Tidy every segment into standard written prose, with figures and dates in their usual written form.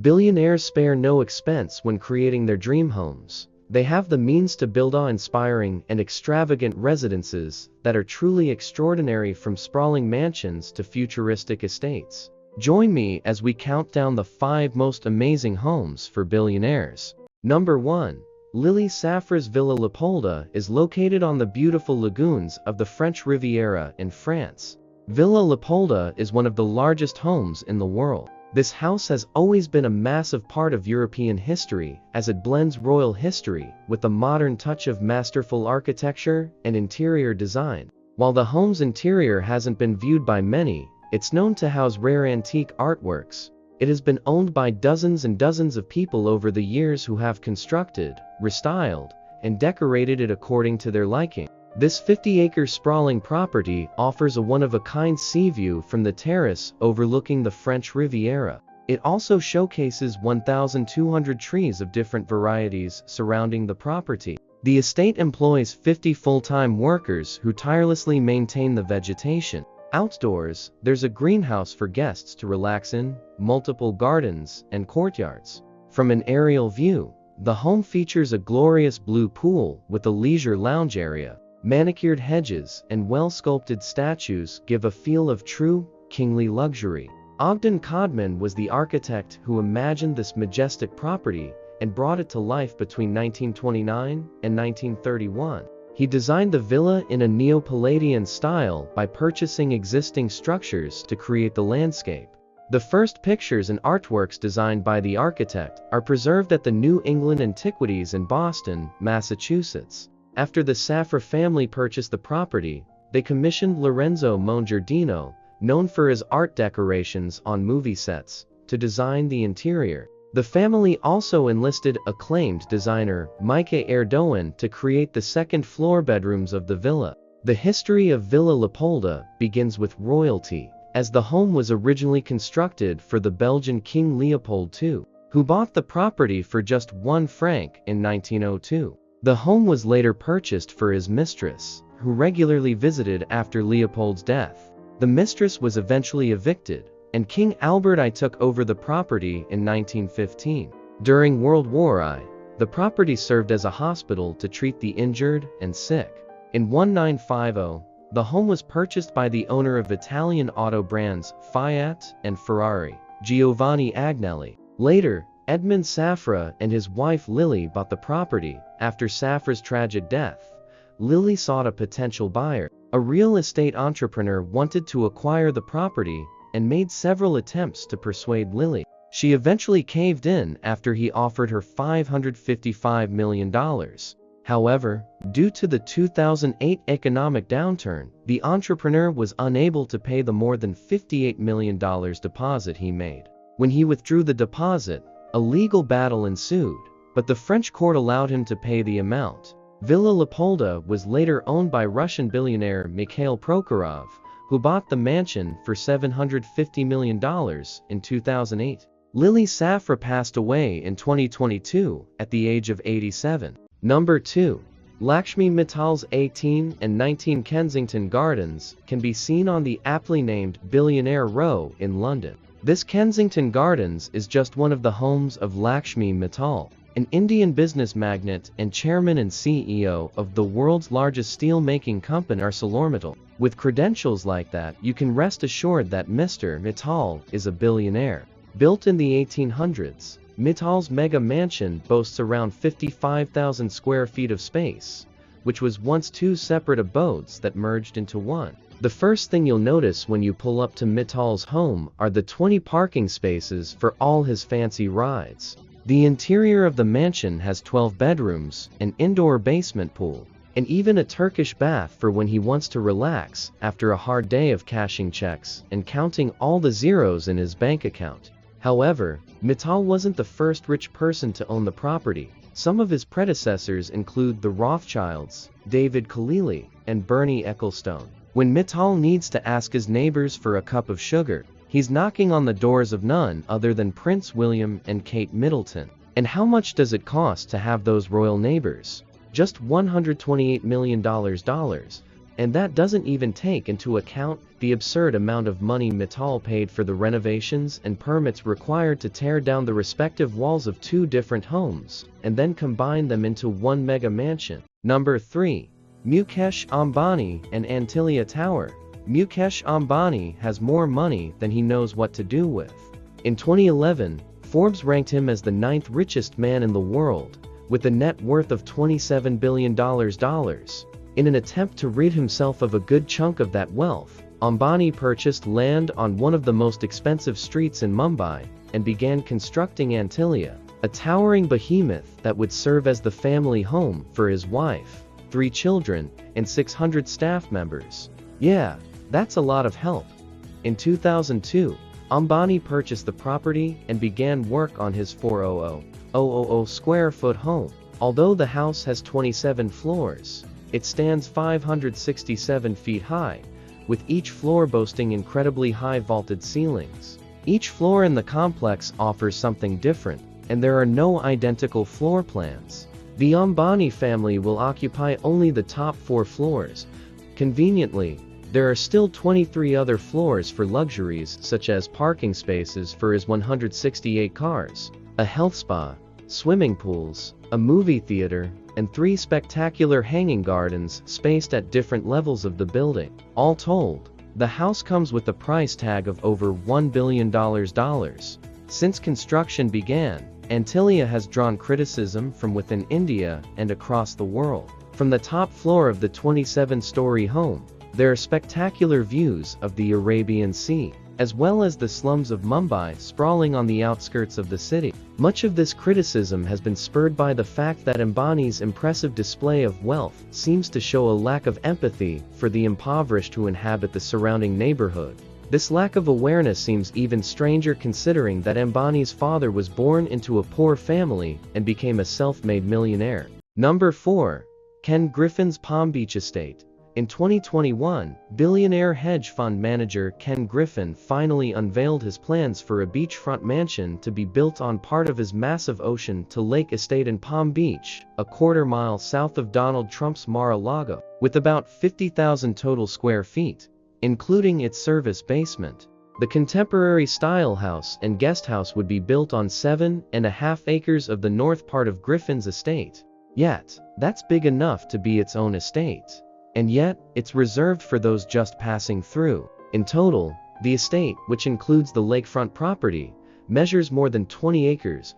Billionaires spare no expense when creating their dream homes. They have the means to build awe-inspiring and extravagant residences that are truly extraordinary, from sprawling mansions to futuristic estates. Join me as we count down the 5 most amazing homes for billionaires. Number 1. Lily Safra's Villa Leopolda is located on the beautiful lagoons of the French Riviera in France. Villa Leopolda is one of the largest homes in the world. This house has always been a massive part of European history, as it blends royal history with a modern touch of masterful architecture and interior design. While the home's interior hasn't been viewed by many, it's known to house rare antique artworks. It has been owned by dozens and dozens of people over the years who have constructed, restyled, and decorated it according to their liking. This 50-acre sprawling property offers a one-of-a-kind sea view from the terrace overlooking the French Riviera. It also showcases 1,200 trees of different varieties surrounding the property. The estate employs 50 full-time workers who tirelessly maintain the vegetation. Outdoors, there's a greenhouse for guests to relax in, multiple gardens, and courtyards. From an aerial view, the home features a glorious blue pool with a leisure lounge area. Manicured hedges and well-sculpted statues give a feel of true, kingly luxury. Ogden Codman was the architect who imagined this majestic property and brought it to life between 1929 and 1931. He designed the villa in a Neo-Palladian style by purchasing existing structures to create the landscape. The first pictures and artworks designed by the architect are preserved at the New England Antiquities in Boston, Massachusetts. After the Safra family purchased the property, they commissioned Lorenzo Mongiardino, known for his art decorations on movie sets, to design the interior. The family also enlisted acclaimed designer Mike Erdogan to create the second-floor bedrooms of the villa. The history of Villa Leopolda begins with royalty, as the home was originally constructed for the Belgian King Leopold II, who bought the property for just 1 franc in 1902. The home was later purchased for his mistress, who regularly visited after Leopold's death. The mistress was eventually evicted, and King Albert I took over the property in 1915. During World War I, the property served as a hospital to treat the injured and sick. In 1950, the home was purchased by the owner of Italian auto brands Fiat and Ferrari, Giovanni Agnelli. Later, Edmund Safra and his wife Lily bought the property. After Safra's tragic death, Lily sought a potential buyer. A real estate entrepreneur wanted to acquire the property and made several attempts to persuade Lily. She eventually caved in after he offered her $555 million. However, due to the 2008 economic downturn, the entrepreneur was unable to pay the more than $58 million deposit he made. When he withdrew the deposit, a legal battle ensued, but the French court allowed him to pay the amount. Villa Leopolda was later owned by Russian billionaire Mikhail Prokhorov, who bought the mansion for $750 million in 2008. Lily Safra passed away in 2022 at the age of 87. Number 2. Lakshmi Mittal's 18 and 19 Kensington Gardens can be seen on the aptly named Billionaire Row in London. This Kensington Gardens is just one of the homes of Lakshmi Mittal, an Indian business magnate and chairman and CEO of the world's largest steel-making company ArcelorMittal. With credentials like that, you can rest assured that Mr. Mittal is a billionaire. Built in the 1800s, Mittal's mega mansion boasts around 55,000 square feet of space, which was once 2 separate abodes that merged into one. The first thing you'll notice when you pull up to Mittal's home are the 20 parking spaces for all his fancy rides. The interior of the mansion has 12 bedrooms, an indoor basement pool, and even a Turkish bath for when he wants to relax after a hard day of cashing checks and counting all the zeros in his bank account. However, Mittal wasn't the first rich person to own the property. Some of his predecessors include the Rothschilds, David Khalili, and Bernie Ecclestone. When Mittal needs to ask his neighbors for a cup of sugar, he's knocking on the doors of none other than Prince William and Kate Middleton. And how much does it cost to have those royal neighbors? Just $128 million. And that doesn't even take into account the absurd amount of money Mittal paid for the renovations and permits required to tear down the respective walls of two different homes, and then combine them into one mega mansion. Number 3. Mukesh Ambani and Antilia Tower. Mukesh Ambani has more money than he knows what to do with. In 2011, Forbes ranked him as the 9th richest man in the world, with a net worth of $27 billion. In an attempt to rid himself of a good chunk of that wealth, Ambani purchased land on one of the most expensive streets in Mumbai and began constructing Antilia, a towering behemoth that would serve as the family home for his wife, 3 children, and 600 staff members. Yeah, that's a lot of help. In 2002, Ambani purchased the property and began work on his 400,000 square foot home. Although the house has 27 floors, it stands 567 feet high, with each floor boasting incredibly high vaulted ceilings. Each floor in the complex offers something different, and there are no identical floor plans. The Ambani family will occupy only the top 4 floors. Conveniently, there are still 23 other floors for luxuries such as parking spaces for his 168 cars, a health spa, swimming pools, a movie theater, and 3 spectacular hanging gardens spaced at different levels of the building. All told, the house comes with a price tag of over $1 billion. Since construction began, Antilia has drawn criticism from within India and across the world. From the top floor of the 27-story home, there are spectacular views of the Arabian Sea, as well as the slums of Mumbai sprawling on the outskirts of the city. Much of this criticism has been spurred by the fact that Ambani's impressive display of wealth seems to show a lack of empathy for the impoverished who inhabit the surrounding neighborhood. This lack of awareness seems even stranger considering that Ambani's father was born into a poor family and became a self-made millionaire. Number 4. Ken Griffin's Palm Beach Estate. In 2021, billionaire hedge fund manager Ken Griffin finally unveiled his plans for a beachfront mansion to be built on part of his massive ocean-to-lake estate in Palm Beach, a quarter-mile south of Donald Trump's Mar-a-Lago, with about 50,000 total square feet, including its service basement. The contemporary style house and guest house would be built on 7.5 acres of the north part of Griffin's estate. Yet, that's big enough to be its own estate. And yet, it's reserved for those just passing through. In total, the estate, which includes the lakefront property, measures more than 20 acres,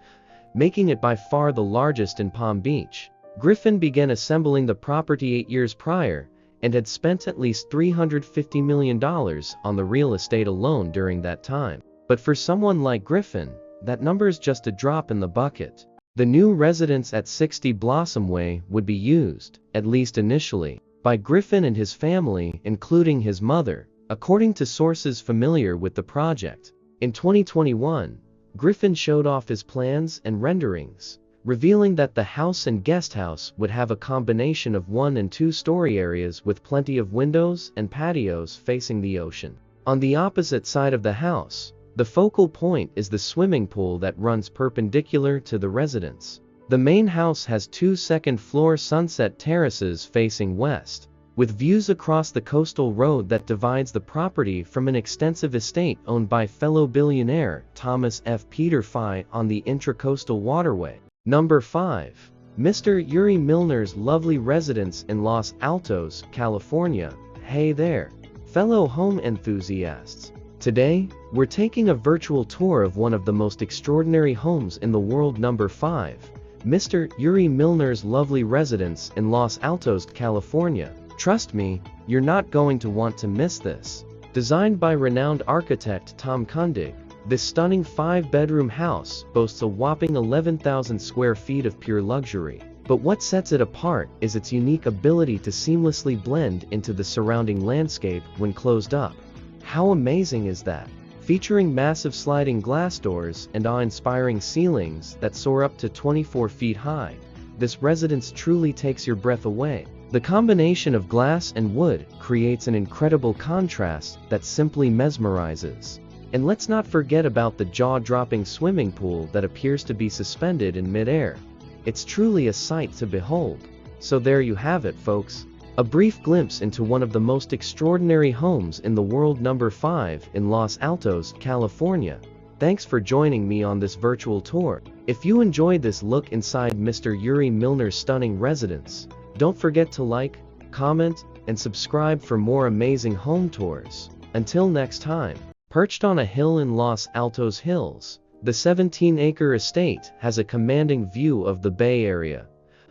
making it by far the largest in Palm Beach. Griffin began assembling the property 8 years prior, and had spent at least $350 million on the real estate alone during that time. But for someone like Griffin, that number is just a drop in the bucket. The new residence at 60 Blossom Way would be used, at least initially, by Griffin and his family, including his mother, according to sources familiar with the project. In 2021, Griffin showed off his plans and renderings, revealing that the house and guest house would have a combination of 1- and 2-story areas with plenty of windows and patios facing the ocean. On the opposite side of the house, the focal point is the swimming pool that runs perpendicular to the residence. The main house has 2 second-floor sunset terraces facing west, with views across the coastal road that divides the property from an extensive estate owned by fellow billionaire Thomas F. Peter Fye on the Intracoastal Waterway. Number 5. Mr. Yuri Milner's lovely residence in Los Altos, California. Hey there, fellow home enthusiasts. Today, we're taking a virtual tour of one of the most extraordinary homes in the world. Number 5. Mr. Yuri Milner's lovely residence in Los Altos, California. Trust me, you're not going to want to miss this. Designed by renowned architect Tom Kundig, this stunning 5-bedroom house boasts a whopping 11,000 square feet of pure luxury. But what sets it apart is its unique ability to seamlessly blend into the surrounding landscape when closed up. How amazing is that? Featuring massive sliding glass doors and awe-inspiring ceilings that soar up to 24 feet high, this residence truly takes your breath away. The combination of glass and wood creates an incredible contrast that simply mesmerizes. And let's not forget about the jaw-dropping swimming pool that appears to be suspended in mid-air. It's truly a sight to behold. So there you have it, folks. A brief glimpse into one of the most extraordinary homes in the world, number 5 in Los Altos, California. Thanks for joining me on this virtual tour. If you enjoyed this look inside Mr. Yuri Milner's stunning residence, don't forget to like, comment, and subscribe for more amazing home tours. Until next time. Perched on a hill in Los Altos Hills, the 17-acre estate has a commanding view of the Bay Area,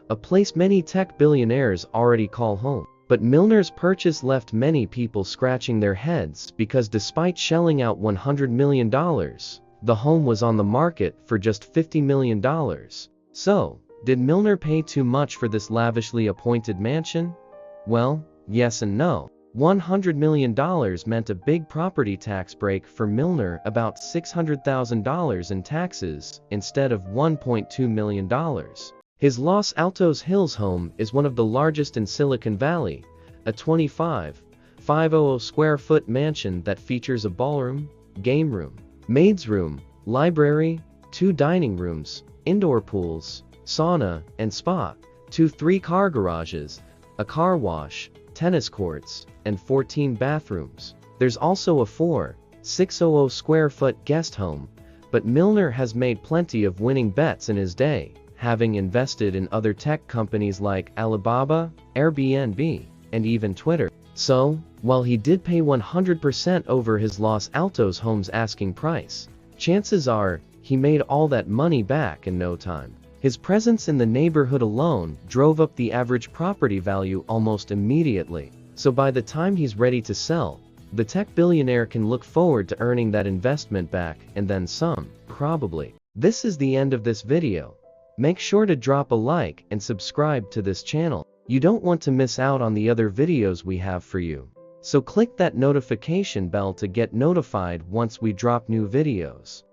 a place many tech billionaires already call home. But Milner's purchase left many people scratching their heads because despite shelling out $100 million, the home was on the market for just $50 million. So, did Milner pay too much for this lavishly appointed mansion? Well, yes and no. $100 million meant a big property tax break for Milner, about $600,000 in taxes instead of $1.2 million. His Los Altos Hills home is one of the largest in Silicon Valley, a 25,500 square foot mansion that features a ballroom, game room, maid's room, library, 2 dining rooms, indoor pools, sauna and spa, 2 3-car garages, a car wash, tennis courts, and 14 bathrooms. There's also a 4,600 square foot guest home, but Milner has made plenty of winning bets in his day, having invested in other tech companies like Alibaba, Airbnb, and even Twitter. So, while he did pay 100% over his Los Altos home's asking price, chances are he made all that money back in no time. His presence in the neighborhood alone drove up the average property value almost immediately. So by the time he's ready to sell, the tech billionaire can look forward to earning that investment back and then some, probably. This is the end of this video. Make sure to drop a like and subscribe to this channel. You don't want to miss out on the other videos we have for you. So click that notification bell to get notified once we drop new videos.